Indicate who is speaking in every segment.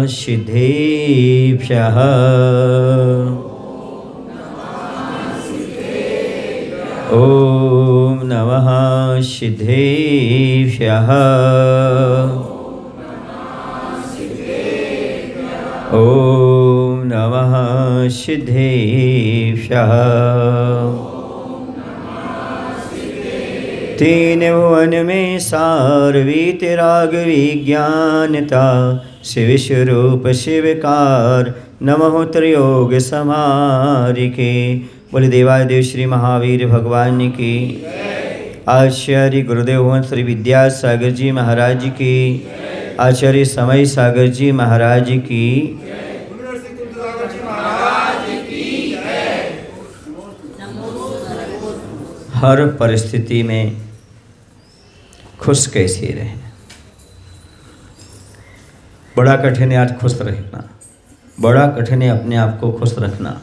Speaker 1: सिद्धेभ्यः ॐ नमः सिद्धेभ्यः ॐ नमः सिद्धेभ्यः। तीन भुवन में सारवीत राग विज्ञानता शिव स्वरूप शिवकार नमः त्रयोग समारिके। बोले देवादेव श्री महावीर भगवान की। आचार्य गुरुदेव श्री विद्यासागर जी महाराज की। आचार्य समय सागर जी महाराज की। हर परिस्थिति में खुश कैसे रहें। बड़ा कठिन है आज खुश रहना, बड़ा कठिन है अपने आप को खुश रखना।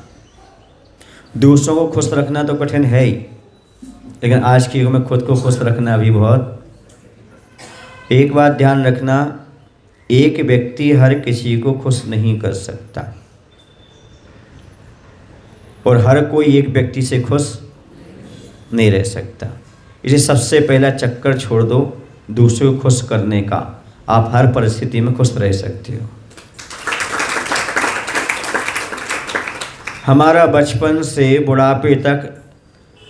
Speaker 1: दूसरों को खुश रखना तो कठिन है ही, लेकिन आज के युग में खुद को खुश रखना भी बहुत। एक बात ध्यान रखना, एक व्यक्ति हर किसी को खुश नहीं कर सकता और हर कोई एक व्यक्ति से खुश नहीं रह सकता। इसे सबसे पहला चक्कर छोड़ दो दूसरों को खुश करने का। आप हर परिस्थिति में खुश रह सकते हो। हमारा बचपन से बुढ़ापे तक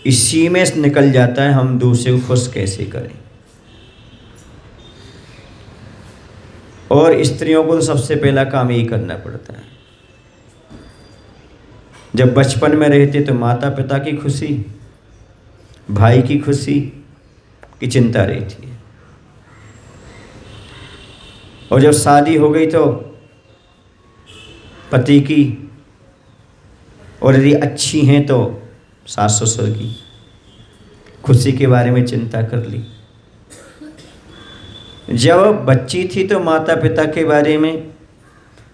Speaker 1: इसी में निकल जाता है हम दूसरे को खुश कैसे करें। और स्त्रियों को तो सबसे पहला काम यही करना पड़ता है। जब बचपन में रहते तो माता पिता की खुशी, भाई की खुशी की चिंता रहती है, और जब शादी हो गई तो पति की, और यदि अच्छी हैं तो सास ससुर की खुशी के बारे में चिंता कर ली। जब बच्ची थी तो माता पिता के बारे में,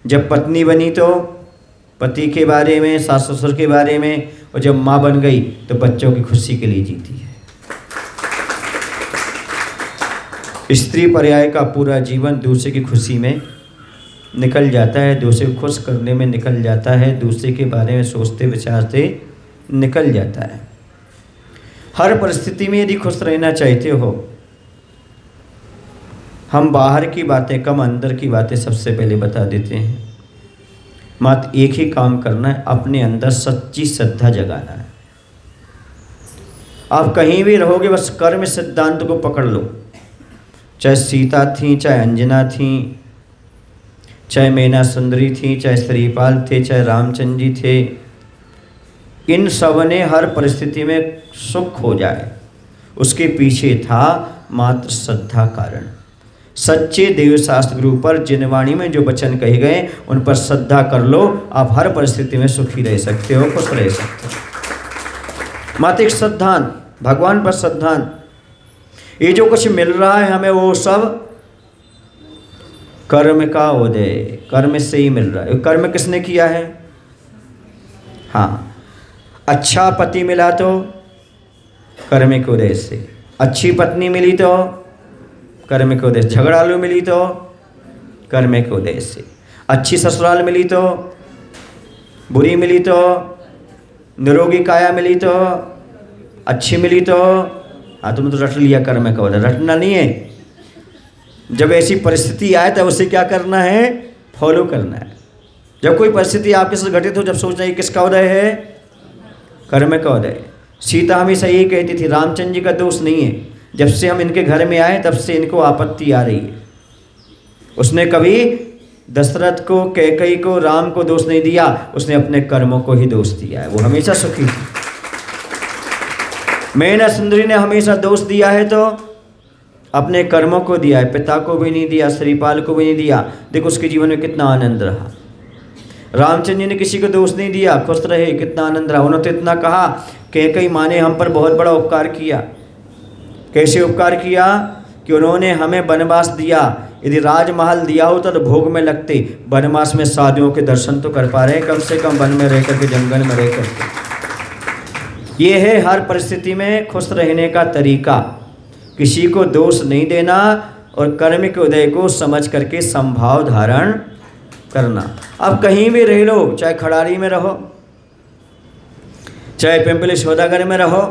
Speaker 1: जब पत्नी बनी तो पति के बारे में, सास ससुर के बारे में, और जब माँ बन गई तो बच्चों की खुशी के लिए जीती है। स्त्री पर्याय का पूरा जीवन दूसरे की खुशी में निकल जाता है, दूसरे को खुश करने में निकल जाता है, दूसरे के बारे में सोचते विचारते निकल जाता है। हर परिस्थिति में यदि खुश रहना चाहते हो, हम बाहर की बातें कम अंदर की बातें सबसे पहले बता देते हैं। मात्र एक ही काम करना है, अपने अंदर सच्ची श्रद्धा जगाना है। आप कहीं भी रहोगे बस कर्म सिद्धांत को पकड़ लो। चाहे सीता थी, चाहे अंजना थी, चाहे मैना सुंदरी थी, चाहे श्रीपाल थे, चाहे रामचंद्र जी थे, इन सब ने हर परिस्थिति में सुख हो जाए उसके पीछे था मात्र श्रद्धा कारण। सच्चे देवशास्त्र गुरु पर जिन वाणी में जो वचन कहे गए उन पर श्रद्धा कर लो, आप हर परिस्थिति में सुखी रह सकते हो, खुश रह सकते हो। मात्र एक श्रद्धान, भगवान पर श्रद्धान। ये जो कुछ मिल रहा है हमें वो सब कर्म का उदय, कर्म से ही मिल रहा है। कर्म किसने किया है? हाँ, अच्छा पति मिला तो कर्म के उदय से, अच्छी पत्नी मिली तो कर्म के उदय से, झगड़ालू मिली तो कर्म के उदय से, अच्छी ससुराल मिली तो, बुरी मिली तो, निरोगी काया मिली तो, अच्छी मिली तो, हाँ तुमने तो रट लिया कर्म का उदय। रटना नहीं है, जब ऐसी परिस्थिति आए तब उसे क्या करना है? फॉलो करना है। जब कोई परिस्थिति आपके साथ घटित हो, जब सोचना है किसका उदय है? कर्म का उदय। सीता हमेशा यही कहती थी, रामचंद्र जी का दोष नहीं है, जब से हम इनके घर में आए तब से इनको आपत्ति आ रही है। उसने कभी दशरथ को, कैकेयी को, राम को दोष नहीं दिया, उसने अपने कर्मों को ही दोष दिया है। वो हमेशा सुखी थी। मैना सुंदरी ने हमेशा दोष दिया है तो अपने कर्मों को दिया है, पिता को भी नहीं दिया, श्रीपाल को भी नहीं दिया। देखो उसके जीवन में कितना आनंद रहा। रामचंद्र जी ने किसी को दोष नहीं दिया, खुश रहे, कितना आनंद रहा। उन्होंने तो इतना कहा, कैकेयी माँ ने हम पर बहुत बड़ा उपकार किया। कैसे उपकार किया? कि उन्होंने हमें वनवास दिया, यदि राजमहल दिया होता तो भोग में लगते, वनवास में साधुओं के दर्शन तो कर पा रहे हैं कम से कम, वन में रह करके, जंगल में रह करके। ये है हर परिस्थिति में खुश रहने का तरीका। किसी को दोष नहीं देना और कर्म के उदय को समझ करके संभाव धारण करना। अब कहीं भी रह लो, चाहे खड़ारी में रहो, चाहे पिंपली सौदागर में रहो,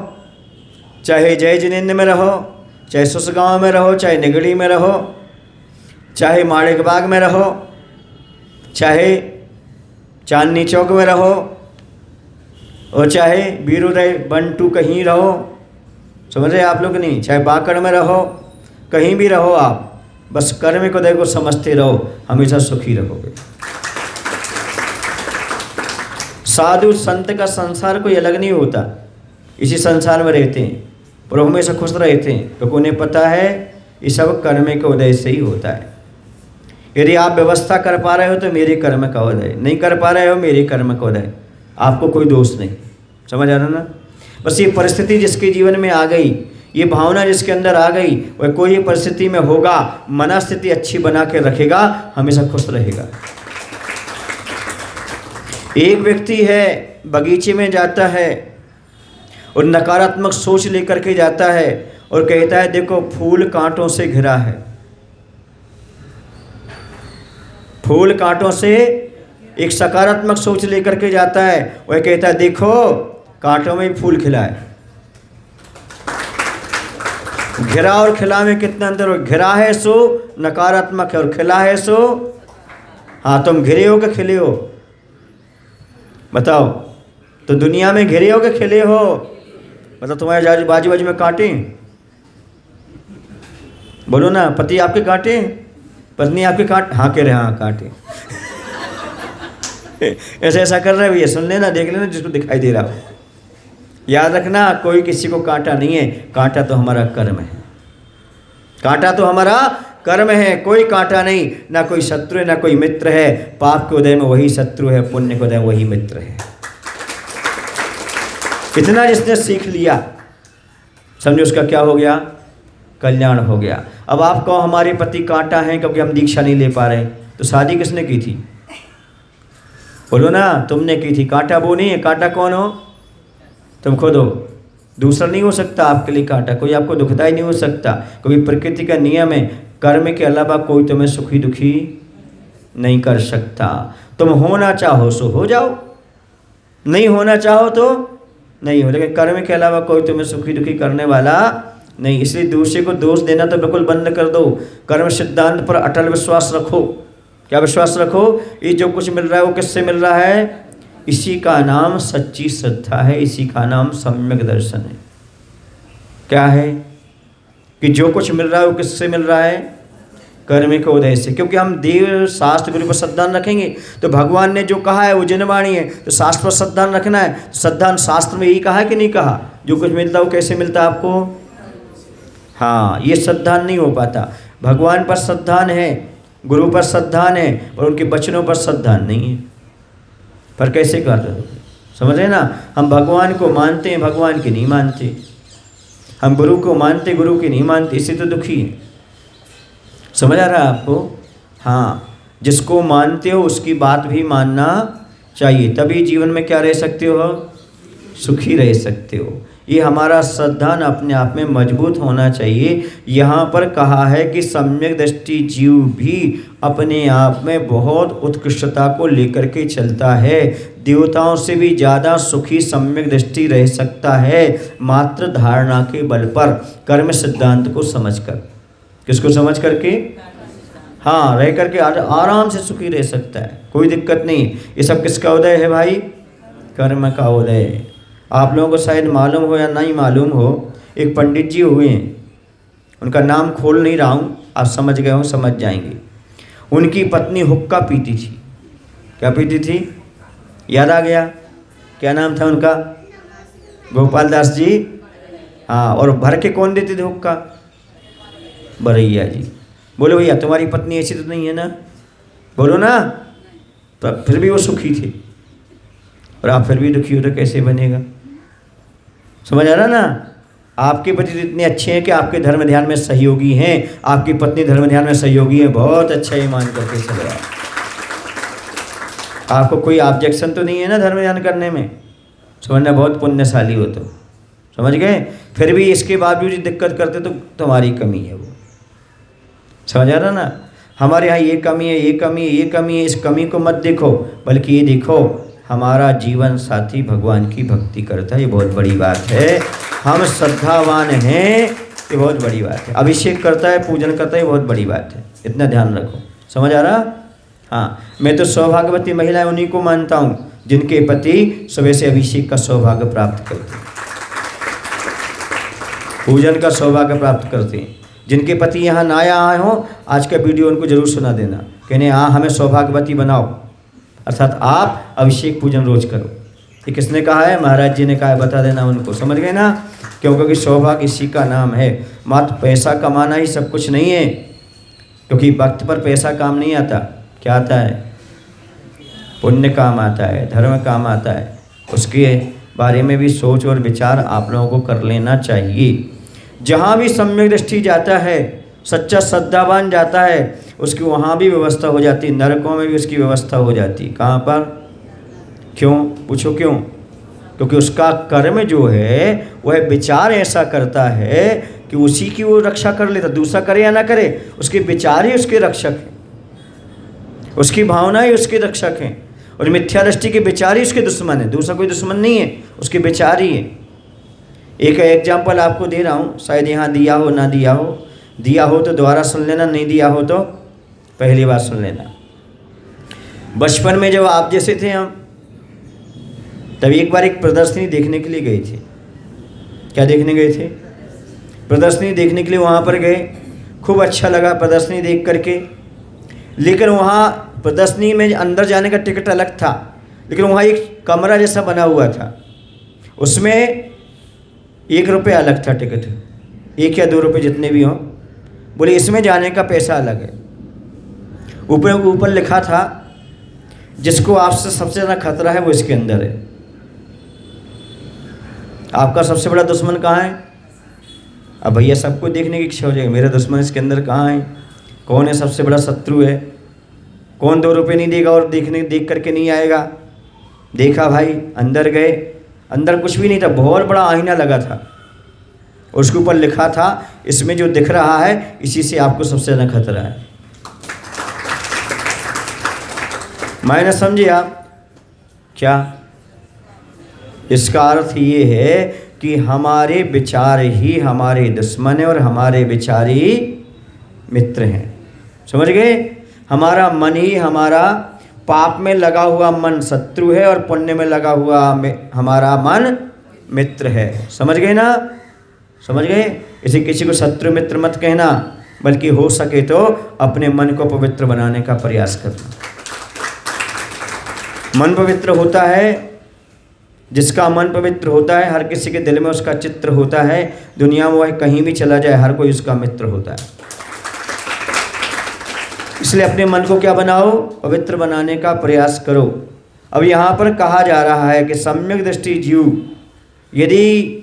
Speaker 1: चाहे जय जिनेन्द्र में रहो, चाहे सुसगांव में रहो, चाहे निगड़ी में रहो, चाहे माणिक बाग में रहो, चाहे चांदनी चौक में रहो, और चाहे बीरूदय बंटू कहीं रहो, समझ रहे आप लोग नहीं, चाहे बाकड़ में रहो, कहीं भी रहो आप, बस कर्म को देखो, समझते रहो, हमेशा सुखी रहोगे। साधु संत का संसार कोई अलग नहीं होता, इसी संसार में रहते हैं और हमेशा खुश रहते हैं, क्योंकि उन्हें पता है ये सब कर्म के उदय से ही होता है। यदि आप व्यवस्था कर पा रहे हो तो मेरे कर्म का उदय, नहीं कर पा रहे हो मेरे कर्म का उदय, आपको कोई दोष नहीं। समझ आ रहा ना? बस ये परिस्थिति जिसके जीवन में आ गई, ये भावना जिसके अंदर आ गई, वह कोई परिस्थिति में होगा, मनस्थिति अच्छी बना के रखेगा, हमेशा खुश रहेगा। एक व्यक्ति है बगीचे में जाता है और नकारात्मक सोच लेकर के जाता है और कहता है देखो फूल कांटों से घिरा है, फूल कांटों से, एक सकारात्मक सोच लेकर के जाता है, वह कहता है देखो कांटों में फूल खिला है। घिरा और खिला में कितना अंतर हो? घिरा है सो नकारात्मक है और खिला है सो, हाँ तुम घिरे हो कि खिले हो? बताओ, तो दुनिया में घिरे हो कि खिले हो? बताओ, तुम्हारे बाजू बाजू में कांटे, बोलो ना, पति आपके कांटे, पत्नी आपके कांटे, हाँ कह रहे, हाँ कांटे। ऐसा ऐसा कर रहे भैया, सुन लेना, देख लेना जिसको दिखाई दे रहा हो। याद रखना, कोई किसी को कांटा नहीं है, कांटा तो हमारा कर्म है, कांटा तो हमारा कर्म है, कोई कांटा नहीं, ना कोई शत्रु है ना कोई मित्र है। पाप के उदय में वही शत्रु है, पुण्य के उदय में वही मित्र है। इतना जिसने सीख लिया, समझो उसका क्या हो गया? कल्याण हो गया। अब आप कहो हमारे पति कांटा हैं क्योंकि हम दीक्षा नहीं ले पा रहे, तो शादी किसने की थी? बोलो ना, तुमने की थी। कांटा वो नहीं है, कांटा कौन हो? तुम खुद हो। दूसरा नहीं हो सकता आपके लिए कांटा, कोई आपको दुखदाई नहीं हो सकता, क्योंकि प्रकृति का नियम है, कर्म के अलावा कोई तुम्हें सुखी दुखी नहीं कर सकता। तुम होना चाहो सो हो जाओ, नहीं होना चाहो तो नहीं हो, लेकिन कर्म के अलावा कोई तुम्हें सुखी दुखी करने वाला नहीं। इसलिए दूसरे को दोष देना तो बिल्कुल बंद कर दो, कर्म सिद्धांत पर अटल विश्वास रखो। क्या विश्वास रखो? ये जो कुछ मिल रहा है वो किससे मिल रहा है? इसी का नाम सच्ची श्रद्धा है, इसी का नाम सम्यक दर्शन है। क्या है कि जो कुछ मिल रहा है वो किससे मिल रहा है? कर्म के उदय से। क्योंकि हम देव शास्त्र गुरु पर श्रद्धान रखेंगे तो भगवान ने जो कहा है वो जनवाणी है, तो शास्त्र पर श्रद्धान रखना है। तो श्रद्धान शास्त्र में यही कहा है कि नहीं कहा? जो कुछ मिलता है वो कैसे मिलता है आपको? हाँ, ये श्रद्धान नहीं हो पाता। भगवान पर श्रद्धान है, गुरु पर श्रद्धान है, और उनके वचनों पर श्रद्धान नहीं है। पर कैसे कर रहे हो? समझ रहे ना? हम भगवान को मानते हैं, भगवान की नहीं मानते। हम गुरु को मानते, गुरु की नहीं मानते, इसी तो दुखी है। समझ आ रहा है आपको? हाँ, जिसको मानते हो उसकी बात भी मानना चाहिए, तभी जीवन में क्या रह सकते हो? सुखी रह सकते हो। ये हमारा श्रद्धान अपने आप में मजबूत होना चाहिए। यहाँ पर कहा है कि सम्यक दृष्टि जीव भी अपने आप में बहुत उत्कृष्टता को लेकर के चलता है। देवताओं से भी ज़्यादा सुखी सम्यक दृष्टि रह सकता है, मात्र धारणा के बल पर, कर्म सिद्धांत को समझकर। किसको समझ करके? हाँ, रह करके आराम से सुखी रह सकता है, कोई दिक्कत नहीं। ये सब किसका उदय है भाई? कर्म का उदय है। आप लोगों को शायद मालूम हो या नहीं मालूम हो, एक पंडित जी हुए हैं, उनका नाम खोल नहीं रहा हूँ, आप समझ गए हो, समझ जाएंगे। उनकी पत्नी हुक्का पीती थी। क्या पीती थी? याद आ गया? क्या नाम था उनका? गोपाल दास जी। हाँ, और भर के कौन देते थे हुक्का? बरैया जी। बोलो भैया, तुम्हारी पत्नी ऐसी तो नहीं है ना? बोलो ना। तो फिर भी वो सुखी थे, और आप फिर भी दुखी हो तो कैसे बनेगा? समझ आ रहा ना? आपके पति तो इतने अच्छे हैं कि आपके धर्म ध्यान में सहयोगी हैं, आपकी पत्नी धर्म ध्यान में सहयोगी है, बहुत अच्छा ये मान करके चले आप। आपको कोई ऑब्जेक्शन तो नहीं है ना धर्म ध्यान करने में? समझना, बहुत पुण्यशाली हो तो। समझ गए? फिर भी इसके बावजूद दिक्कत करते तो तुम्हारी कमी है वो। समझ आ रहा ना? हमारे यहाँ ये कमी है, ये कमी है, ये कमी है, इस कमी को मत देखो, बल्कि ये देखो हमारा जीवन साथी भगवान की भक्ति करता है, ये बहुत बड़ी बात है। हम श्रद्धावान हैं, ये बहुत बड़ी बात है। अभिषेक करता है, पूजन करता है, ये बहुत बड़ी बात है। इतना ध्यान रखो। समझ आ रहा? हाँ, मैं तो सौभाग्यवती महिलाएं उन्हीं को मानता हूँ जिनके पति सुबह से अभिषेक का सौभाग्य प्राप्त करते हैं, पूजन का सौभाग्य प्राप्त करते हैं। जिनके पति यहाँ ना आए हों, आज का वीडियो उनको जरूर सुना देना, कहने हाँ हमें सौभाग्यवती बनाओ, अर्थात आप अभिषेक पूजन रोज करो। ये किसने कहा है? महाराज जी ने कहा है, बता देना उनको। समझ गए ना? क्योंकि सौभाग्य इसी का नाम है। मात्र पैसा कमाना ही सब कुछ नहीं है, क्योंकि वक्त पर पैसा काम नहीं आता। क्या आता है? पुण्य काम आता है, धर्म काम आता है। उसके बारे में भी सोच और विचार आप लोगों को कर लेना चाहिए। जहाँ भी सम्यक दृष्टि जाता है, सच्चा श्रद्धावान जाता है, उसकी वहाँ भी व्यवस्था हो जाती है, नरकों में भी उसकी व्यवस्था हो जाती है। कहाँ पर? क्यों? पूछो क्यों? क्योंकि उसका कर्म जो है वह विचार ऐसा करता है कि उसी की वो रक्षा कर लेता। दूसरा करे या ना करे, उसके विचार ही उसके रक्षक हैं, उसकी भावना ही उसके रक्षक हैं, और मिथ्या दृष्टि के विचार ही उसके दुश्मन है। दूसरा कोई दुश्मन नहीं है, उसके विचार ही है। एक एग्जाम्पल आपको दे रहा हूँ, शायद यहाँ दिया हो ना दिया हो, दिया हो तो दोबारा सुन लेना, नहीं दिया हो तो पहली बार सुन लेना। बचपन में जब आप जैसे थे हम, तभी एक बार एक प्रदर्शनी देखने के लिए गए थे। क्या देखने गए थे? प्रदर्शनी देखने के लिए वहाँ पर गए। खूब अच्छा लगा प्रदर्शनी देख करके, लेकिन वहाँ प्रदर्शनी में अंदर जाने का टिकट अलग था, लेकिन वहाँ एक कमरा जैसा बना हुआ था, उसमें 1 रुपये अलग था टिकट, 1 या 2 रुपये जितने भी हों। बोले इसमें जाने का पैसा अलग है। ऊपर लिखा था, जिसको आपसे सबसे ज़्यादा खतरा है वो इसके अंदर है। आपका सबसे बड़ा दुश्मन कहाँ है? अब भैया सबको देखने की इच्छा हो जाएगी, मेरा दुश्मन इसके अंदर कहाँ है, कौन है सबसे बड़ा शत्रु है, कौन 2 रुपये नहीं देगा और देख करके नहीं आएगा। देखा भाई, अंदर गए, अंदर कुछ भी नहीं था, बहुत बड़ा आईना लगा था, उसके ऊपर लिखा था इसमें जो दिख रहा है इसी से आपको सबसे ज़्यादा खतरा है। मैंने समझे आप? क्या इसका अर्थ ये है कि हमारे विचार ही हमारे दुश्मन हैं और हमारे विचार ही मित्र हैं। समझ गए? हमारा मन ही हमारा, पाप में लगा हुआ मन शत्रु है और पुण्य में लगा हुआ हमारा मन मित्र है। समझ गए ना? समझ गए? इसे किसी को शत्रु मित्र मत कहना, बल्कि हो सके तो अपने मन को पवित्र बनाने का प्रयास करना। मन पवित्र होता है, जिसका मन पवित्र होता है, हर किसी के दिल में उसका चित्र होता है। दुनिया में वह कहीं भी चला जाए, हर कोई उसका मित्र होता है। इसलिए अपने मन को क्या बनाओ? पवित्र बनाने का प्रयास करो। अब यहाँ पर कहा जा रहा है कि सम्यक दृष्टि जीव यदि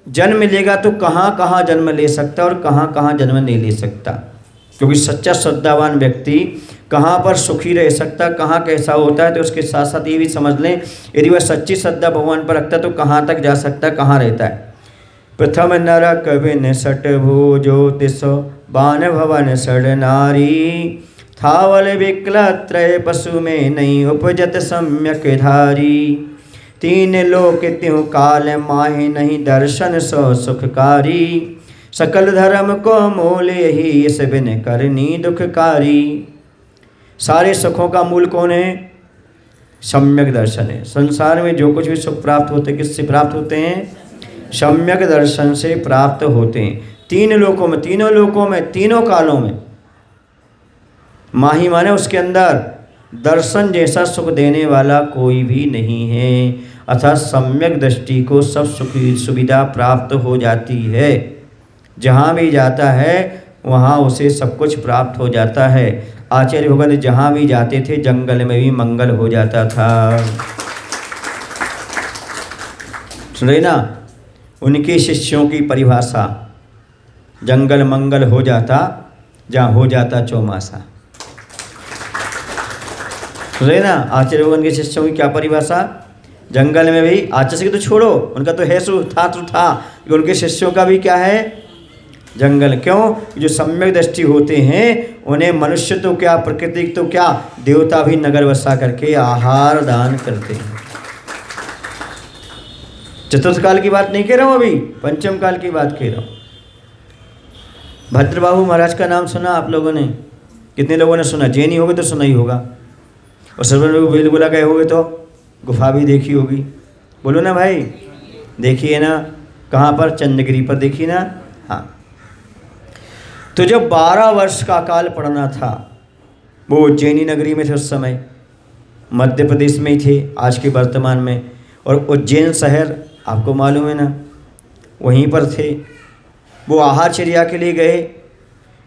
Speaker 1: जन्म लेगा तो कहाँ कहाँ जन्म ले सकता और कहाँ कहाँ जन्म नहीं ले सकता, क्योंकि सच्चा श्रद्धावान व्यक्ति कहाँ पर सुखी रह सकता, कहाँ कैसा होता है। तो उसके साथ साथ ये भी समझ लें, यदि वह सच्ची श्रद्धा भगवान पर रखता है तो कहाँ तक जा सकता, कहाँ रहता है। प्रथम नरक विन सट भुजो तिसो बान भवन सड़ नारी, थावल विकल त्रय पशु में नहीं उपजत सम्यक धारी, 3 लोक त्यों काल माहे नहीं दर्शन सो सुखकारी, सकल धर्म को मोल ही इस बिन करनी दुखकारी। सारे सुखों का मूल कौन है? सम्यक दर्शन है। संसार में जो कुछ भी सुख प्राप्त होते हैं, किससे प्राप्त होते हैं? सम्यक दर्शन से प्राप्त होते हैं। 3 लोकों में, तीनों लोकों में, तीनों कालों में। माही माने उसके अंदर दर्शन जैसा सुख देने वाला कोई भी नहीं है, अर्थात सम्यक दृष्टि को सब सुख सुविधा प्राप्त हो जाती है। जहाँ भी जाता है वहाँ उसे सब कुछ प्राप्त हो जाता है। आचार्य भगवान जहाँ भी जाते थे जंगल में भी मंगल हो जाता था। सुन रहे ना? उनके शिष्यों की परिभाषा, जंगल मंगल हो जाता जहाँ हो जाता चौमासा। सुन रहे ना? आचार्य भगवान के शिष्यों की क्या परिभाषा? जंगल में भी, आचार्य की तो छोड़ो, उनका तो है सु था, उनके शिष्यों का भी क्या है? जंगल। क्यों? जो सम्यक दृष्टि होते हैं उन्हें मनुष्य तो क्या, प्रकृति तो क्या, देवता भी नगर बसा करके आहार दान करते हैं। चतुर्थ काल की बात नहीं कह रहा हूं, अभी पंचम काल की बात कह रहा हूं। भद्रबाहु महाराज का नाम सुना आप लोगों ने? कितने लोगों ने सुना? जे नहीं होगे तो सुना ही होगा। और सर्व लोग बेलगुला गए होगे तो गुफा भी देखी होगी। बोलो ना भाई, देखिए ना। कहाँ पर? चंद्रगिरी पर देखी ना। हाँ, तो जब 12 वर्ष का काल पड़ना था, वो उज्जैनी नगरी में थे उस समय, मध्य प्रदेश में ही थे आज के वर्तमान में। और उज्जैन शहर आपको मालूम है ना, वहीं पर थे। वो आहारचर्या के लिए गए।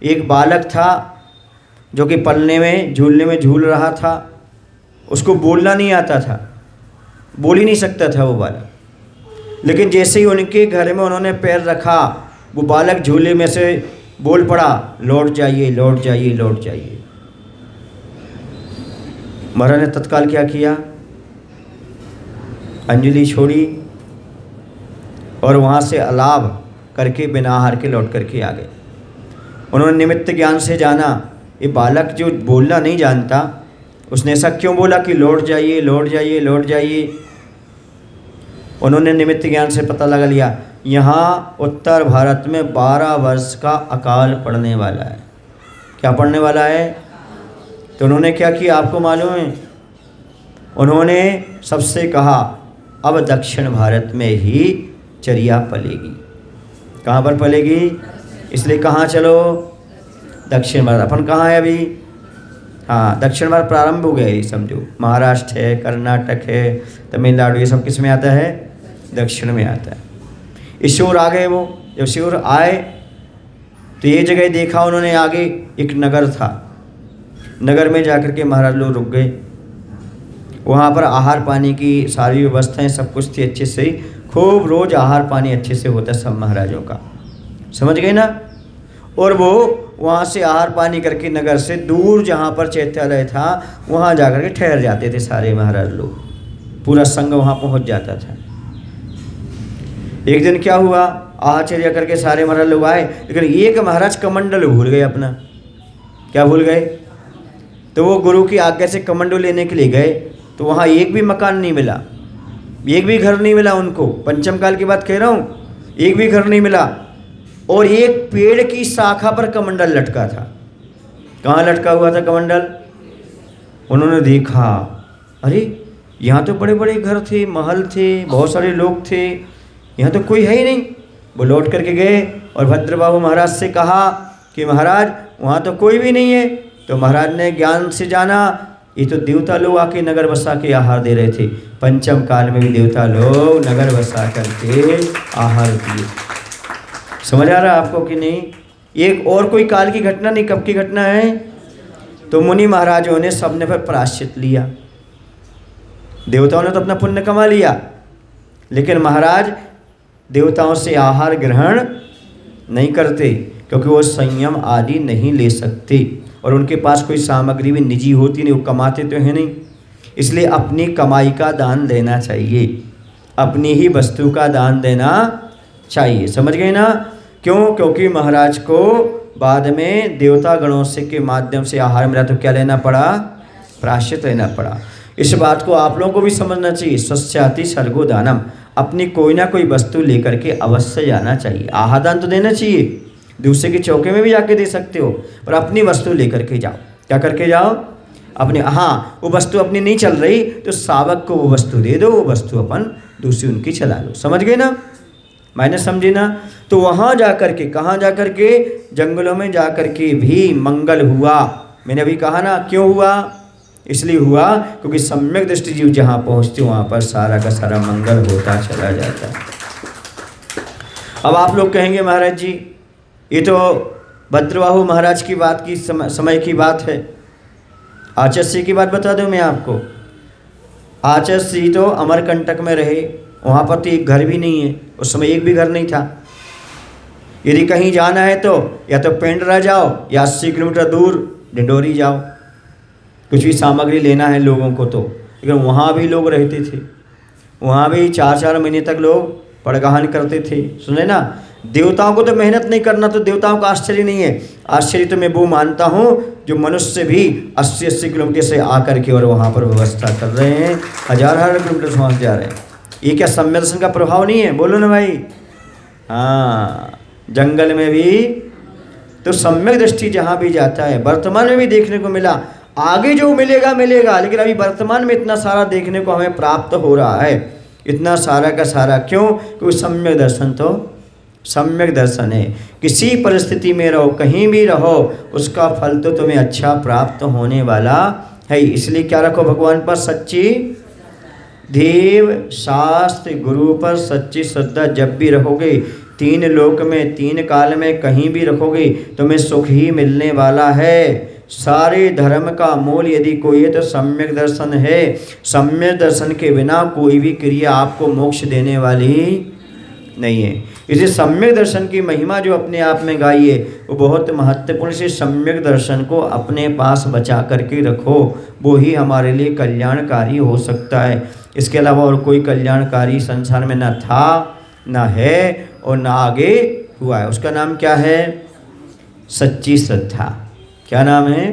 Speaker 1: एक बालक था जो कि पलने में झूलने में झूल रहा था। उसको बोलना नहीं आता था, बोल ही नहीं सकता था वो बालक। लेकिन जैसे ही उनके घर में उन्होंने पैर रखा, वो बालक झूले में से बोल पड़ा, लौट जाइए, लौट जाइए, लौट जाइए। महाराज ने तत्काल क्या किया? अंजलि छोड़ी और वहाँ से अलाव करके बिना आहार के लौट करके आ गए। उन्होंने निमित्त ज्ञान से जाना, ये बालक जो बोलना नहीं जानता, उसने ऐसा क्यों बोला कि लौट जाइए, लौट जाइए, लौट जाइए। उन्होंने निमित्त ज्ञान से पता लगा लिया, यहाँ उत्तर भारत में 12 वर्ष का अकाल पड़ने वाला है। क्या पड़ने वाला है? तो उन्होंने क्या किया आपको मालूम है? उन्होंने सबसे कहा, अब दक्षिण भारत में ही चर्या पलेगी। कहाँ पर पलेगी? इसलिए कहाँ चलो? दक्षिण भारत। अपन कहाँ है अभी? हाँ, दक्षिण भारत प्रारंभ हो गया है, समझो। महाराष्ट्र है, कर्नाटक है, तमिलनाडु, ये सब किस में आता है? दक्षिण में आता है। इस ओर आ गए वो। जब इस ओर आए तो ये जगह देखा उन्होंने, आगे एक नगर था। नगर में जाकर के महाराज लोग रुक गए। वहाँ पर आहार पानी की सारी व्यवस्थाएं सब कुछ थी अच्छे से ही। खूब रोज़ आहार पानी अच्छे से होता सब महाराजों का, समझ गए ना। और वो वहाँ से आहार पानी करके नगर से दूर जहाँ पर चैत्यालय था वहाँ जाकर के ठहर जाते थे सारे महाराज लोग। पूरा संघ वहाँ पहुँच जाता था। एक दिन क्या हुआ, आहारचर्या करके सारे महाराज लोग आए, लेकिन एक महाराज कमंडल भूल गए अपना। क्या भूल गए? तो वो गुरु की आज्ञा से कमंडल लेने के लिए गए, तो वहाँ एक भी मकान नहीं मिला, एक भी घर नहीं मिला उनको। पंचम काल की बात कह रहा हूँ, एक भी घर नहीं मिला। और एक पेड़ की शाखा पर कमंडल लटका था। कहाँ लटका हुआ था कमंडल? उन्होंने देखा, अरे यहाँ तो बड़े बड़े घर थे, महल थे, बहुत सारे लोग थे, यहाँ तो कोई है ही नहीं। वो लौट करके गए और भद्रबाहु महाराज से कहा कि महाराज वहाँ तो कोई भी नहीं है। तो महाराज ने ज्ञान से जाना, ये तो देवता लोग आके नगर बसा के आहार दे रहे थे। पंचम काल में भी देवता लोग नगर बसा करके आहार दिए। समझ आ रहा आपको कि नहीं? एक और कोई काल की घटना नहीं, कब की घटना है? तो मुनि महाराजों ने सबने पर प्रायश्चित लिया। देवताओं ने तो अपना पुण्य कमा लिया, लेकिन महाराज देवताओं से आहार ग्रहण नहीं करते, क्योंकि वो संयम आदि नहीं ले सकते और उनके पास कोई सामग्री भी निजी होती नहीं, वो कमाते तो है नहीं। इसलिए अपनी कमाई का दान देना चाहिए, अपनी ही वस्तु का दान देना चाहिए। समझ गए ना? क्यों? क्योंकि महाराज को बाद में देवता गणों से के माध्यम से आहार मिला तो क्या लेना पड़ा? प्रायश्चित लेना पड़ा। इस बात को आप लोगों को भी समझना चाहिए। स्वस्याति सर्गो दानम, अपनी कोई ना कोई वस्तु लेकर के अवश्य जाना चाहिए। आहार दान तो देना चाहिए, दूसरे के चौके में भी जाके दे सकते हो, पर अपनी वस्तु लेकर के जाओ। क्या करके जाओ? अपने, हाँ, वो वस्तु अपनी नहीं चल रही तो सावक को वो वस्तु दे दो, वो वस्तु अपन दूसरी उनकी चला लो। समझ गए ना? मैंने समझी ना? तो वहाँ जा कर के, कहाँ जा कर के? जंगलों में जा कर के भी मंगल हुआ। मैंने अभी कहा ना, क्यों हुआ? इसलिए हुआ क्योंकि सम्यक दृष्टि जीव जहाँ पहुँचते वहाँ पर सारा का सारा मंगल होता चला जाता है। अब आप लोग कहेंगे महाराज जी ये तो भद्रबाहु महाराज की बात की समय की बात है। आचर्य की बात बता दूं मैं आपको। आचर्य तो अमरकंटक में रहे, वहाँ पर तो एक घर भी नहीं है, उस समय एक भी घर नहीं था। यदि कहीं जाना है तो या तो पेंड्रा जाओ या 80 किलोमीटर दूर डिंडोरी जाओ, कुछ भी सामग्री लेना है लोगों को तो। लेकिन वहाँ भी लोग रहते थे, वहाँ भी 4-4 महीने तक लोग पड़गहन करते थे। सुने ना, देवताओं को तो मेहनत नहीं करना, तो देवताओं का आश्चर्य नहीं है। आश्चर्य तो मैं वो मानता हूँ जो मनुष्य भी 80-80 किलोमीटर से आकर के और वहाँ पर व्यवस्था कर रहे हैं, हजार किलोमीटर से वहाँ जा रहे हैं। ये क्या सम्यक दर्शन का प्रभाव नहीं है? बोलो ना भाई। हाँ, जंगल में भी तो सम्यक दृष्टि जहाँ भी जाता है, वर्तमान में भी देखने को मिला, आगे जो मिलेगा मिलेगा, लेकिन अभी वर्तमान में इतना सारा देखने को हमें प्राप्त हो रहा है, इतना सारा का सारा। क्यों? क्योंकि सम्यक दर्शन तो सम्यक दर्शन है। किसी परिस्थिति में रहो, कहीं भी रहो, उसका फल तो तुम्हें अच्छा प्राप्त होने वाला है। इसलिए क्या रखो? भगवान पर सच्ची देव शास्त्र गुरु पर सच्ची श्रद्धा जब भी रखोगे, 3 लोक में 3 काल में कहीं भी रखोगे, तुम्हें सुख ही मिलने वाला है। सारे धर्म का मूल यदि कोई है तो सम्यक दर्शन है। सम्यक दर्शन के बिना कोई भी क्रिया आपको मोक्ष देने वाली नहीं है। इसे सम्यक दर्शन की महिमा जो अपने आप में गाई है वो बहुत महत्वपूर्ण। से सम्यक दर्शन को अपने पास बचा करके रखो, वो ही हमारे लिए कल्याणकारी हो सकता है। इसके अलावा और कोई कल्याणकारी संसार में न था, न है और न आगे हुआ है। उसका नाम क्या है? सच्ची श्रद्धा। क्या नाम है?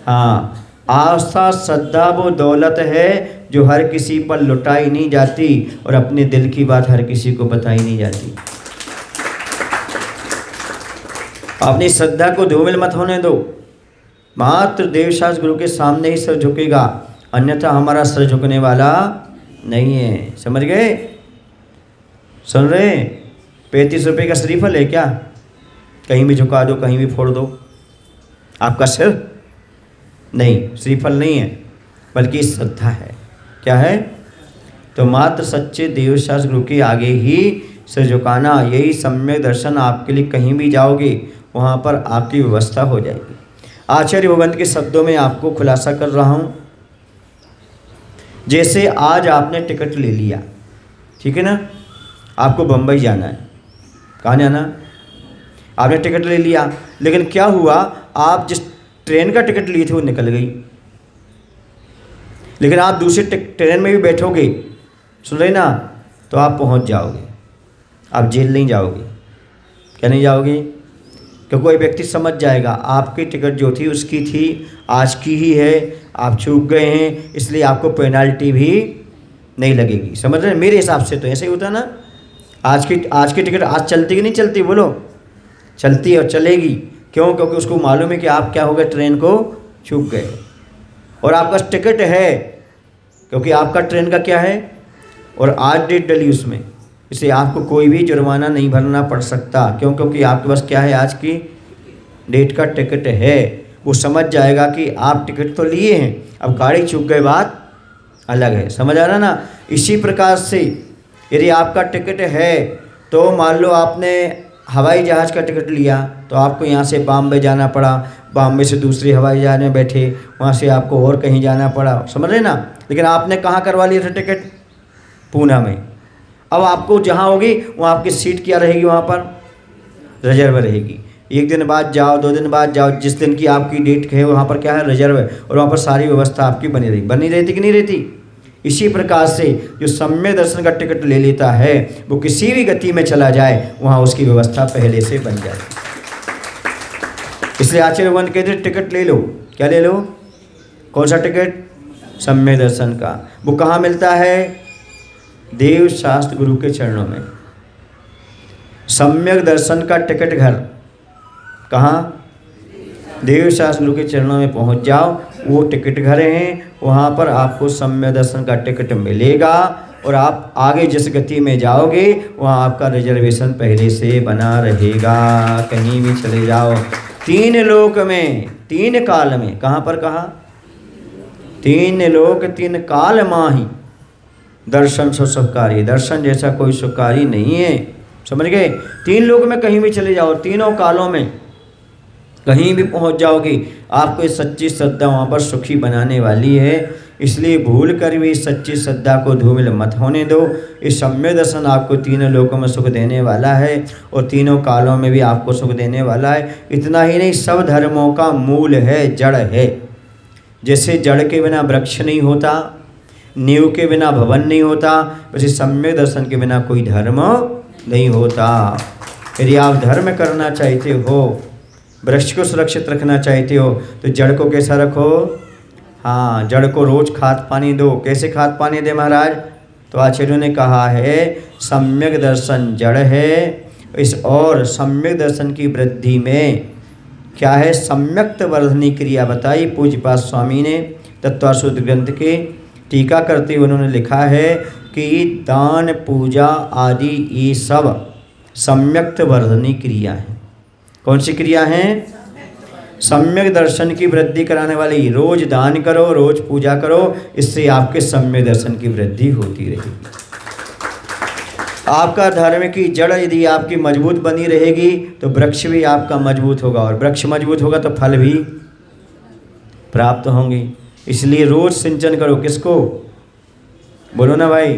Speaker 1: हाँ, आस्था श्रद्धा वो दौलत है जो हर किसी पर लुटाई नहीं जाती और अपने दिल की बात हर किसी को बताई नहीं जाती। अपनी श्रद्धा को धूमिल मत होने दो। मात्र देवशास्त्र गुरु के सामने ही सर झुकेगा, अन्यथा हमारा सर झुकने वाला नहीं है। समझ गए? सुन रहे? 35 रुपये का श्रीफल है क्या? कहीं भी झुका दो, कहीं भी फोड़ दो, आपका सिर नहीं, श्रीफल नहीं है, बल्कि श्रद्धा है। क्या है? तो मात्र सच्चे देवशास्त्र गुरु के आगे ही सिर झुकाना, यही सम्यक दर्शन। आपके लिए कहीं भी जाओगे वहाँ पर आपकी व्यवस्था हो जाएगी। आचार्य भगवंत के शब्दों में आपको खुलासा कर रहा हूँ। जैसे आज आपने टिकट ले लिया, ठीक है ना, आपको बम्बई जाना है। कहाँ जाना? आपने टिकट ले लिया, लेकिन क्या हुआ, आप जिस ट्रेन का टिकट लिए थे वो निकल गई, लेकिन आप दूसरी ट्रेन में भी बैठोगे, सुन रहे ना, तो आप पहुंच जाओगे, आप जेल नहीं जाओगे। क्या नहीं जाओगे? क्योंकि कोई व्यक्ति समझ जाएगा आपकी टिकट जो थी उसकी थी, आज की ही है, आप चूक गए हैं, इसलिए आपको पेनाल्टी भी नहीं लगेगी। समझ रहे? मेरे हिसाब से तो ऐसे ही होता ना। आज की टिकट आज चलती कि नहीं चलती? बोलो। चलती और चलेगी। क्यों? क्योंकि उसको मालूम है कि आप क्या हो गए, ट्रेन को चूक गए, और आपका टिकट है, क्योंकि आपका ट्रेन का क्या है, और आज डेट डली उसमें, इसलिए आपको कोई भी जुर्माना नहीं भरना पड़ सकता। क्यों? क्योंकि आपके पास क्या है, आज की डेट का टिकट है। वो समझ जाएगा कि आप टिकट तो लिए हैं, अब गाड़ी चूक गए बात अलग है। समझ आ रहा ना? इसी प्रकार से यदि आपका टिकट है, तो मान लो आपने हवाई जहाज़ का टिकट लिया, तो आपको यहाँ से बॉम्बे जाना पड़ा, बॉम्बे से दूसरी हवाई जहाज़ में बैठे, वहाँ से आपको और कहीं जाना पड़ा। समझ रहे ना? लेकिन आपने कहाँ करवा लिया था टिकट? पूना में। अब आपको जहाँ होगी वहाँ आपकी सीट क्या रहेगी? वहाँ पर रिजर्व रहेगी। 1 दिन बाद जाओ, 2 दिन बाद जाओ, जिस दिन की आपकी डेट है वहाँ पर क्या है, रिजर्व है, और वहाँ पर सारी व्यवस्था आपकी बनी रहती कि नहीं रहती? इसी प्रकार से जो सम्यक दर्शन का टिकट ले लेता है, वो किसी भी गति में चला जाए, वहाँ उसकी व्यवस्था पहले से बन जाए। इसलिए आचार्य भगवान कहते टिकट ले लो। क्या ले लो? कौन सा टिकट? सम्यक दर्शन का। वो कहाँ मिलता है? देव शास्त्र गुरु के चरणों में। सम्यक दर्शन का टिकट घर कहाँ? देव शास्त्र गुरु के चरणों में पहुँच जाओ, वो टिकट घर हैं, वहाँ पर आपको सम्यक दर्शन का टिकट मिलेगा, और आप आगे जिस गति में जाओगे वहाँ आपका रिजर्वेशन पहले से बना रहेगा। कहीं भी चले जाओ, 3 लोक में 3 काल में, कहाँ पर कहा? 3 लोक 3 काल माही दर्शन सो सुखकारी। दर्शन जैसा कोई सुखकारी नहीं है। समझ गए? 3 लोक में कहीं भी चले जाओ, तीनों कालों में कहीं भी पहुंच जाओगे, आपको इस सच्ची श्रद्धा वहाँ पर सुखी बनाने वाली है। इसलिए भूल कर भी सच्ची श्रद्धा को धूमिल मत होने दो। इस सम्यक दर्शन आपको 3 लोकों में सुख देने वाला है, और तीनों कालों में भी आपको सुख देने वाला है। इतना ही नहीं, सब धर्मों का मूल है, जड़ है। जैसे जड़ के बिना वृक्ष नहीं होता, नींव के बिना भवन नहीं होता, वैसे सम्यक दर्शन के बिना कोई धर्म नहीं होता। यदि आप धर्म करना चाहते हो, वृक्ष को सुरक्षित रखना चाहते हो, तो जड़ को कैसा रखो? हाँ, जड़ को रोज खाद पानी दो। कैसे खाद पानी दे महाराज? तो आचार्यों ने कहा है सम्यक दर्शन जड़ है, इस और सम्यक दर्शन की वृद्धि में क्या है? सम्यक्त वर्धनी क्रिया बताई पूज्यपाद स्वामी ने तत्वाशुद्ध ग्रंथ के टीका करते हुए उन्होंने लिखा है कि दान पूजा आदि ये सब सम्यक्त वर्धनी क्रिया है। कौन सी क्रिया है? सम्यक दर्शन की वृद्धि कराने वाली। रोज दान करो, रोज पूजा करो, इससे आपके सम्यक दर्शन की वृद्धि होती रहेगी। आपका धर्म की जड़ यदि आपकी मजबूत बनी रहेगी तो वृक्ष भी आपका मजबूत होगा, और वृक्ष मजबूत होगा तो फल भी प्राप्त होंगे। इसलिए रोज सिंचन करो। किसको? बोलो ना भाई।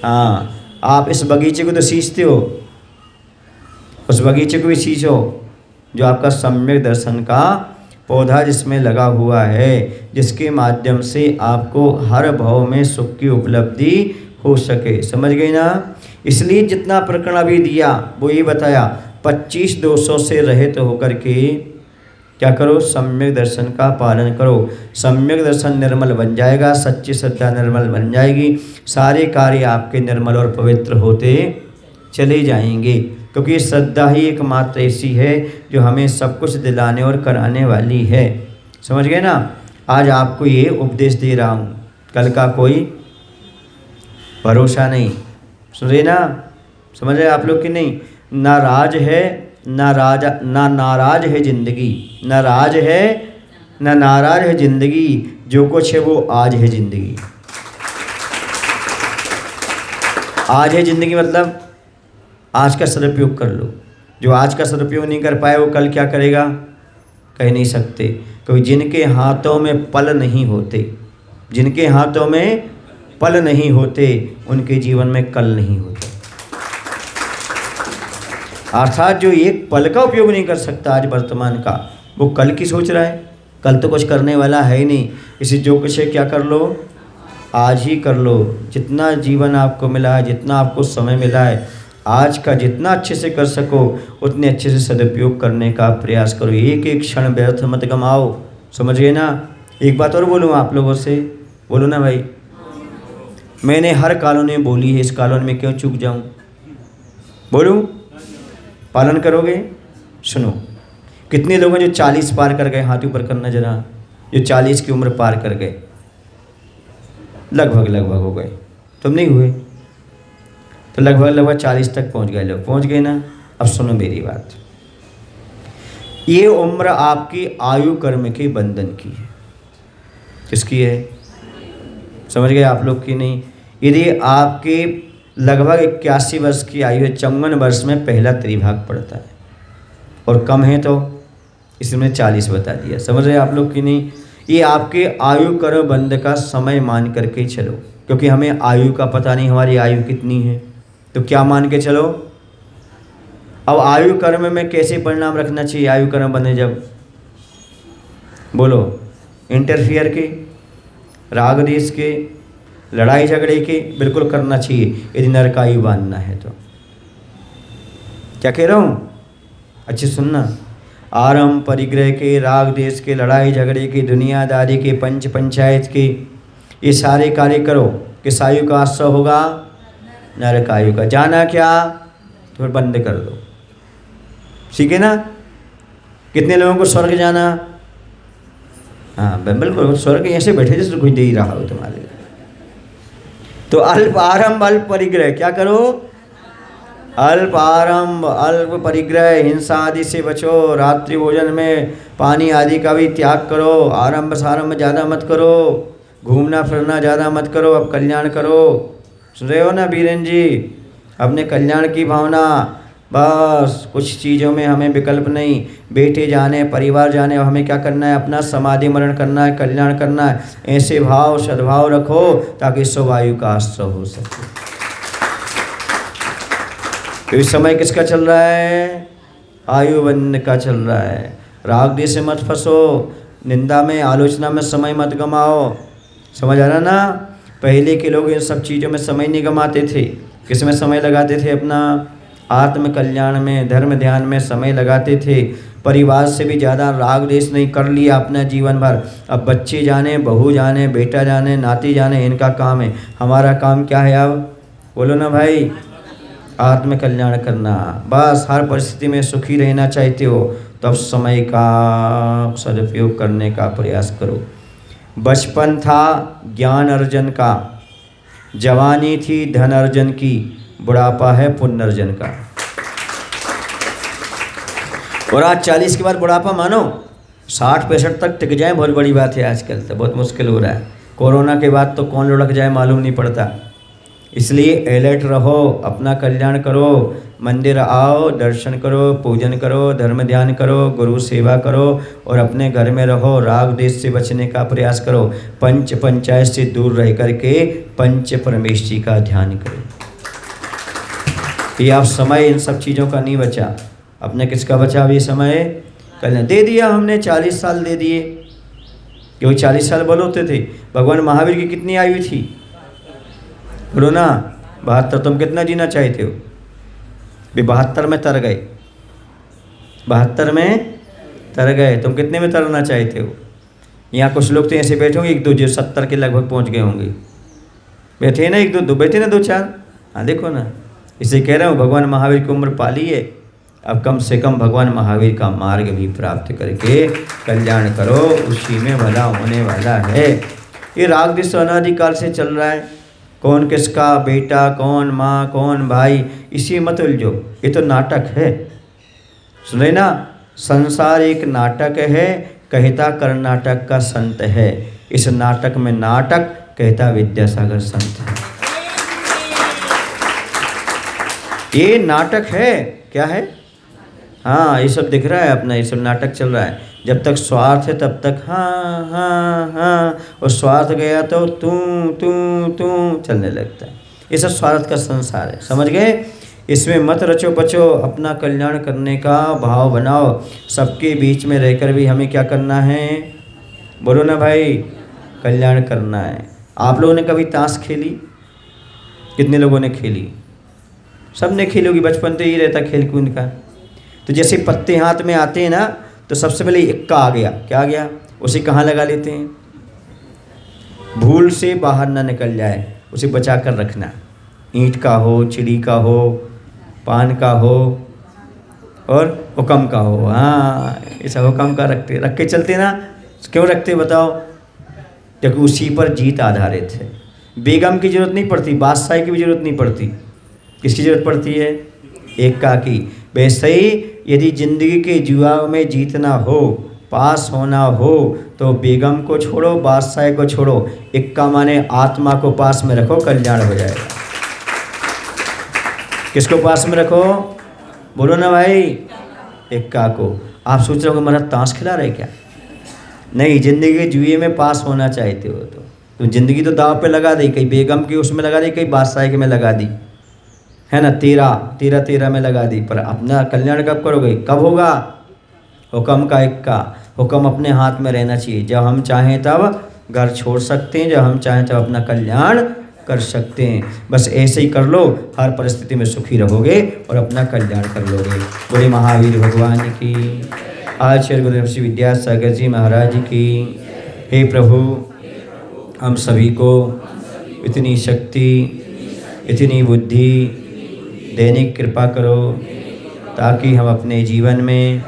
Speaker 1: हाँ, आप इस बगीचे को तो सींचते हो, उस बगीचे को भी सींचो जो आपका सम्यक दर्शन का पौधा जिसमें लगा हुआ है, जिसके माध्यम से आपको हर भाव में सुख की उपलब्धि हो सके। समझ गई ना? इसलिए जितना प्रकरण अभी दिया वो ये बताया 25 दोषों से रहित होकर के क्या करो? सम्यक दर्शन का पालन करो। सम्यक दर्शन निर्मल बन जाएगा, सच्ची श्रद्धा निर्मल बन जाएगी, सारे कार्य आपके निर्मल और पवित्र होते चले जाएंगे। क्योंकि श्रद्धा ही एकमात्र ऐसी है जो हमें सब कुछ दिलाने और कराने वाली है। समझ गए ना? आज आपको ये उपदेश दे रहा हूँ, कल का कोई भरोसा नहीं। सुन रहे ना? समझ रहे आप लोग कि नहीं? ना राज है ना नाराज है जिंदगी, ना राज है ना नाराज है जिंदगी, जो कुछ है वो आज है जिंदगी। आज है जिंदगी मतलब आज का सदुपयोग कर लो। जो आज का सदुपयोग नहीं कर पाए वो कल क्या करेगा? कह नहीं सकते। क्योंकि जिनके हाथों में पल नहीं होते, जिनके हाथों में पल नहीं होते, उनके जीवन में कल नहीं होता। अर्थात जो एक पल का उपयोग नहीं कर सकता आज वर्तमान का, वो कल की सोच रहा है। कल तो कुछ करने वाला है ही नहीं। इसी जो कुछ है क्या कर लो? आज ही कर लो। जितना जीवन आपको मिला है, जितना आपको समय मिला है, आज का जितना अच्छे से कर सको उतने अच्छे से सदुपयोग करने का प्रयास करो। एक एक क्षण व्यर्थ मत गमाओ। समझ गए ना? एक बात और बोलूँ आप लोगों से, बोलो ना भाई। मैंने हर कॉलोनी में बोली है, इस कॉलोनी में क्यों चूक जाऊँ? बोलूँ? पालन करोगे? सुनो, कितने लोग हैं जो 40 पार कर गए? हाथ ऊपर करना जरा। जो 40 की उम्र पार कर गए, लगभग हो गए। तुम नहीं हुए तो लगभग 40 तक पहुंच गए लोग। पहुंच गए ना? अब सुनो मेरी बात। ये उम्र आपकी आयु कर्म के बंधन की है। किसकी है? समझ गए आप लोग कि नहीं? यदि आपके लगभग 81 वर्ष की आयु है, 54 वर्ष में पहला त्रिभाग पड़ता है, और कम है तो इसमें 40 बता दिया। समझ रहे आप लोग कि नहीं? ये आपके आयु कर्म बंध का समय मान करके चलो, क्योंकि हमें आयु का पता नहीं हमारी आयु कितनी है। तो क्या मान के चलो? अब आयु कर्म में कैसे परिणाम रखना चाहिए? आयु कर्म बने जब, बोलो, इंटरफियर के, राग देश के, लड़ाई झगड़े के बिल्कुल करना चाहिए यदि नरकायु बांधना है तो। क्या कह रहा हूँ? अच्छे सुनना। आरंभ परिग्रह के, राग देश के, लड़ाई झगड़े के, दुनियादारी के, पंच पंचायत के, ये सारे कार्य करो। किस आयु का आश्रय होगा? नरकायु का। जाना क्या? तो फिर बंद कर दो। ठीक है ना? कितने लोगों को स्वर्ग जाना? हाँ बिल्कुल, स्वर्ग ऐसे बैठे जैसे कोई दे ही रहा हो तुम्हारे लिए। तो अल्प आरंभ अल्प परिग्रह क्या करो? अल्प आरंभ अल्प परिग्रह, हिंसा आदि से बचो, रात्रि भोजन में पानी आदि का भी त्याग करो, आरंभ सारंभ ज़्यादा मत करो, घूमना फिरना ज़्यादा मत करो, अब कल्याण करो। सुन रहे हो ना बीरेन जी? अपने कल्याण की भावना, बस कुछ चीज़ों में हमें विकल्प नहीं। बेटे जाने, परिवार जाने, अब हमें क्या करना है? अपना समाधि मरण करना है, कल्याण करना है। ऐसे भाव सद्भाव रखो ताकि स्ववायु का आश्रय हो सके। तो इस समय किसका चल रहा है? आयु बंध का चल रहा है। राग देश से मत फंसो, निंदा में आलोचना में समय मत गमाओ। समझ आ रहा ना? पहले के लोग इन सब चीज़ों में समय नहीं गमाते थे। किस में समय लगाते थे? अपना आत्म कल्याण में, धर्म ध्यान में समय लगाते थे। परिवार से भी ज़्यादा राग द्वेष नहीं कर लिया अपना जीवन भर। अब बच्चे जाने, बहू जाने, बेटा जाने, नाती जाने, इनका काम है। हमारा काम क्या है अब? बोलो ना भाई, आत्म कल्याण करना। बस हर परिस्थिति में सुखी रहना चाहते हो तो अब समय का सदुपयोग करने का प्रयास करो। बचपन था ज्ञान अर्जन का, जवानी थी धन अर्जन की, बुढ़ापा है पुनर्जन का। और आज 40 के बाद बुढ़ापा मानो 60-65 तक टिक जाए बहुत बड़ी बात है। आजकल तो बहुत मुश्किल हो रहा है। कोरोना के बाद तो कौन लुढ़क जाए मालूम नहीं पड़ता। इसलिए अलर्ट रहो, अपना कल्याण करो, मंदिर आओ, दर्शन करो, पूजन करो, धर्म ध्यान करो, गुरु सेवा करो और अपने घर में रहो। राग द्वेष से बचने का प्रयास करो। पंच पंचायत से दूर रह करके पंच परमेश जी का ध्यान करो। ये आप समय इन सब चीज़ों का नहीं बचा। अपने किसका बचा? ये समय कल्याण दे दिया हमने, 40 साल दे दिए। क्योंकि 40 साल बोलते थे। भगवान महावीर की कितनी आयु थी? बोलो ना, 72। तुम कितना जीना चाहते हो? भी 72 में तर गए, 72 में तर गए। तुम कितने में तरना चाहते हो? यहाँ कुछ लोग तो ऐसे बैठे होंगे, एक दो जो 70 के लगभग पहुँच गए होंगे। बैठे ना, एक दो बैठे ना, 2-4। हाँ देखो ना, इसे कह रहा हूँ भगवान महावीर की उम्र पाली है। अब कम से कम भगवान महावीर का मार्ग भी प्राप्त करके कल्याण करो, उसी में भला होने वाला है। ये राग द्वेष अनादिकाल से चल रहा है। कौन किसका बेटा, कौन माँ, कौन भाई, इसी मत उलझो। ये तो नाटक है। सुने ना, संसार एक नाटक है, कहता कर्नाटक का संत है। इस नाटक में नाटक कहता विद्यासागर संत है। ये नाटक है। क्या है? हाँ, ये सब दिख रहा है अपना, ये सब नाटक चल रहा है। जब तक स्वार्थ है तब तक हाँ हाँ हाँ, और स्वार्थ गया तो तू चलने लगता है। ये सब स्वार्थ का संसार है, समझ गए? इसमें मत रचो बचो, अपना कल्याण करने का भाव बनाओ। सबके बीच में रहकर भी हमें क्या करना है? बोलो ना भाई, कल्याण करना है। आप लोगों ने कभी ताश खेली? कितने लोगों ने खेली? सब ने खेली होगी। बचपन तो यही रहता खेल कूद का। तो जैसे पत्ते हाथ में आते हैं ना, तो सबसे पहले इक्का आ गया। क्या आ गया? उसे कहाँ लगा लेते हैं? भूल से बाहर ना निकल जाए, उसे बचा कर रखना। ईंट का हो, चिड़ी का हो, पान का हो और हुक्म का हो। हाँ, ऐसा हुक्म का रख के चलते ना। क्यों रखते बताओ? क्योंकि उसी पर जीत आधारित है। बेगम की जरूरत नहीं पड़ती, बादशाह की भी जरूरत नहीं पड़ती। किसकी जरूरत पड़ती है? एका की। वैसे ही यदि जिंदगी के जुआ में जीतना हो, पास होना हो, तो बेगम को छोड़ो, बादशाह को छोड़ो, इक्का माने आत्मा को पास में रखो, कल्याण हो जाएगा। किसको पास में रखो? बोलो ना भाई, इक्का को। आप सोच रहे हो मेरा ताश खिला रहे क्या? नहीं, जिंदगी के जुए में पास होना चाहते हो तो जिंदगी तो दाव पे लगा दी। कहीं बेगम की उसमें लगा दी, कहीं बादशाह के में लगा दी, है ना। 13 में लगा दी। पर अपना कल्याण कब करोगे? कब होगा? हुक्म का इक्का। हुक्म अपने हाथ में रहना चाहिए। जब हम चाहें तब घर छोड़ सकते हैं, जब हम चाहें तब अपना कल्याण कर सकते हैं। बस ऐसे ही कर लो, हर परिस्थिति में सुखी रहोगे और अपना कल्याण कर लोगे। बोले महावीर भगवान की, आचार्य गुरु श्री विद्यासागर जी महाराज की। हे प्रभु, हम सभी को इतनी शक्ति, इतनी बुद्धि देने की कृपा करो, ताकि हम अपने जीवन में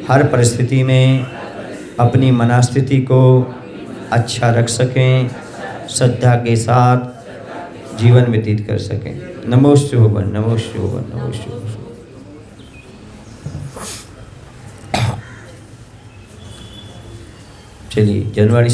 Speaker 1: हर परिस्थिति में अपनी मनस्थिति को अच्छा रख सकें, श्रद्धा के साथ जीवन व्यतीत कर सकें। नमो शिवाय, नमो शिवाय, नमो शिवाय। चलिए, जनवरी